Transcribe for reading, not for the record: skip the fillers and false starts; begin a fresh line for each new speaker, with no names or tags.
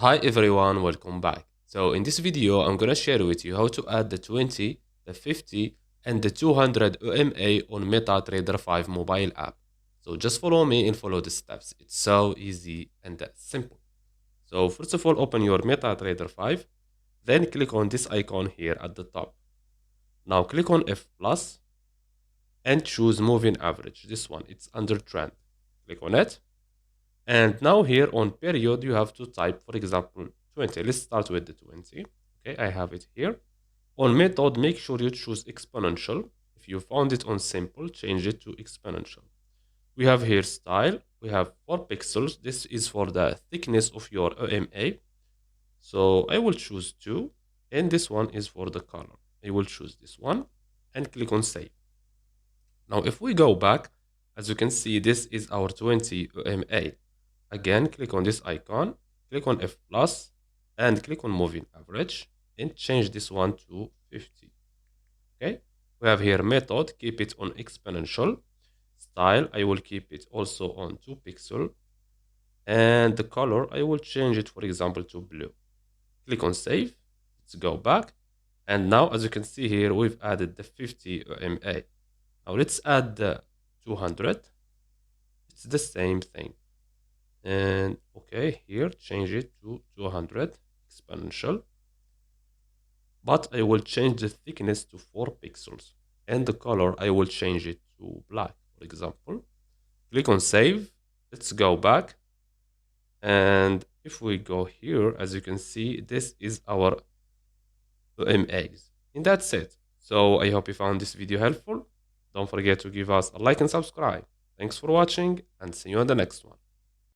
Hi everyone, welcome back. So in this video, I'm gonna share with you how to add the 20, the 50, and the 200 EMA on MetaTrader 5 mobile app. So just follow me and follow the steps. It's so easy and simple. So first of all, open your MetaTrader 5, then click on this icon here at the top. Now click on F plus and choose moving average. This one, it's under trend. Click on it. And now here on period, you have to type, for example, 20. Let's start with the 20. Okay, I have it here. On method, make sure you choose exponential. If you found it on simple, change it to exponential. We have here style. We have 4 pixels. This is for the thickness of your EMA. So I will choose 2. And this one is for the color. I will choose this one and click on save. Now, if we go back, as you can see, this is our 20 EMA. Again, click on this icon, click on F plus, and click on moving average, and change this one to 50. Okay, we have here method, keep it on exponential. Style, I will keep it also on 2 pixel. And the color, I will change it, for example, to blue. Click on save. Let's go back. And now, as you can see here, we've added the 50 EMA. Now let's add the 200. It's the same thing. And okay, here change it to 200 exponential, but I will change the thickness to 4 pixels, and the color I will change it to black, for example. Click on save. Let's go back, and if we go here, as you can see, this is our EMAs, and that's it. So I hope you found this video helpful. Don't forget to give us a like and subscribe. Thanks for watching, and see you on the next one.